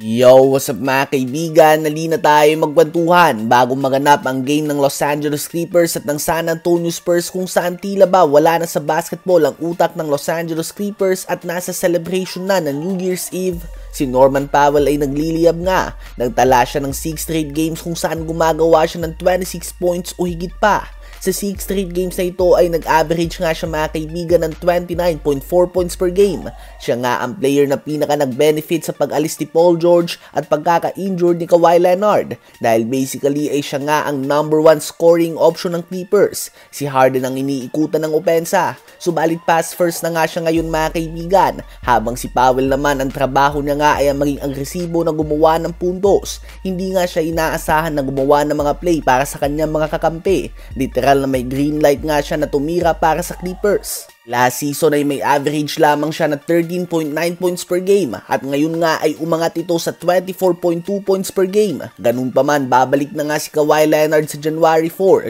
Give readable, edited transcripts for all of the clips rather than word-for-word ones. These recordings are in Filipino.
Yo, what's up mga kaibigan? Nali na tayo magkwentuhan bago maganap ang game ng Los Angeles Clippers at ng San Antonio Spurs kung saan tila ba wala na sa basketball ang utak ng Los Angeles Clippers at nasa celebration na ng New Year's Eve. Si Norman Powell ay nagliliyab nga. Nagtala siya ng 6 straight games kung saan gumagawa siya ng 26 points o higit pa. Sa 6 straight games na ito ay nag-average nga siya mga kaibigan ng 29.4 points per game. Siya nga ang player na pinaka nag-benefit sa pag-alis ni Paul George at pagkaka-injured ni Kawhi Leonard dahil basically ay siya nga ang number 1 scoring option ng Clippers. Si Harden ang iniikutan ng opensa. Subalit pass first na nga siya ngayon mga kaibigan, habang si Powell naman ang trabaho niya nga ay ang maging agresibo na gumawa ng puntos. Hindi nga siya inaasahan na gumawa ng mga play para sa kanyang mga kakampi. Literal na may green light nga siya na tumira para sa Clippers. Last season ay may average lamang siya na 13.9 points per game at ngayon nga ay umangat ito sa 24.2 points per game. Ganun pa man, babalik na nga si Kawhi Leonard sa January 5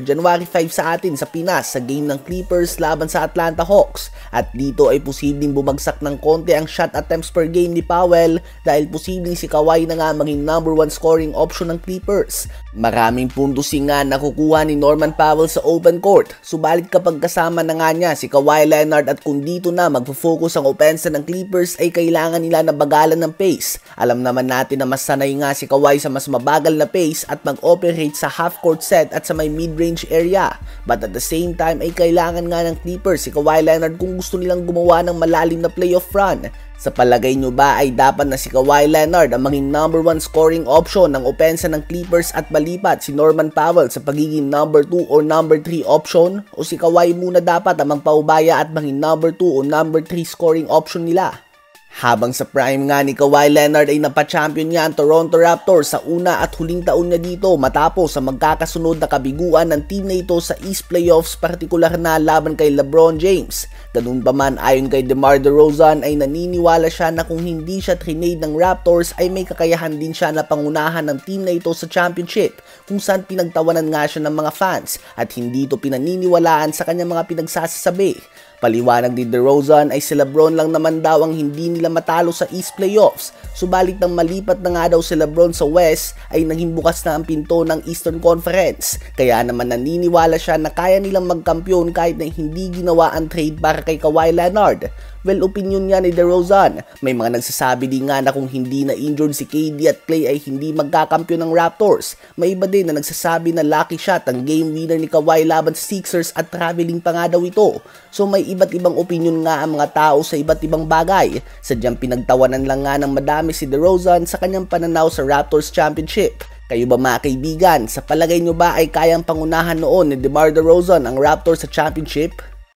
sa atin sa Pinas sa game ng Clippers laban sa Atlanta Hawks. At dito ay posibleng bumagsak ng konti ang shot attempts per game ni Powell dahil posibleng si Kawhi na nga maging number 1 scoring option ng Clippers. Maraming puntos nga nakukuha ni Norman Powell sa open court, subalit kapag kasama na nga niya si Kawhi Leonard at kung dito na magfo-focus ang opensa ng Clippers ay kailangan nila na bagalan ng pace. Alam naman natin na mas sanay nga si Kawhi sa mas mabagal na pace at mag-operate sa half-court set at sa may mid-range area. But at the same time ay kailangan nga ng Clippers si Kawhi Leonard kung gusto nilang gumawa ng malalim na playoff run. Sa palagay nyo ba ay dapat na si Kawhi Leonard ang maging number 1 scoring option ng opensa ng Clippers at malipat si Norman Powell sa pagiging number 2 or number 3 option? O si Kawhi muna dapat ang magpaubaya at maging number 2 o number 3 scoring option nila? Habang sa prime nga ni Kawhi Leonard ay napachampion niya ang Toronto Raptors sa una at huling taon niya dito matapos sa magkakasunod na kabiguan ng team na ito sa East Playoffs, partikular na laban kay LeBron James. Ganun pa man, ayon kay DeMar DeRozan ay naniniwala siya na kung hindi siya trinade ng Raptors ay may kakayahan din siya na pangunahan ng team na ito sa championship, kung saan pinagtawanan nga siya ng mga fans at hindi ito pinaniniwalaan sa kanyang mga pinagsasasabi. Paliwanag ni DeRozan ay si LeBron lang naman daw ang hindi nila matalo sa East Playoffs, subalit nang malipat na nga daw si LeBron sa West ay naging bukas na ang pinto ng Eastern Conference. Kaya naman naniniwala siya na kaya nilang magkampiyon kahit na hindi ginawa ang trade para kay Kawhi Leonard. Well, opinion niya ni DeRozan. May mga nagsasabi din nga na kung hindi na injured si KD at Klay ay hindi magkakampiyon ng Raptors. May iba din na nagsasabi na lucky shot ang game winner ni Kawhi laban sa Sixers at traveling pa nga daw ito. So may iba't ibang opinion nga ang mga tao sa iba't ibang bagay. Sadyang pinagtawanan lang nga ng madami si DeRozan sa kanyang pananaw sa Raptors Championship. Kayo ba mga kaibigan, sa palagay nyo ba ay kayang pangunahan noon ni DeMar DeRozan ang Raptors sa championship?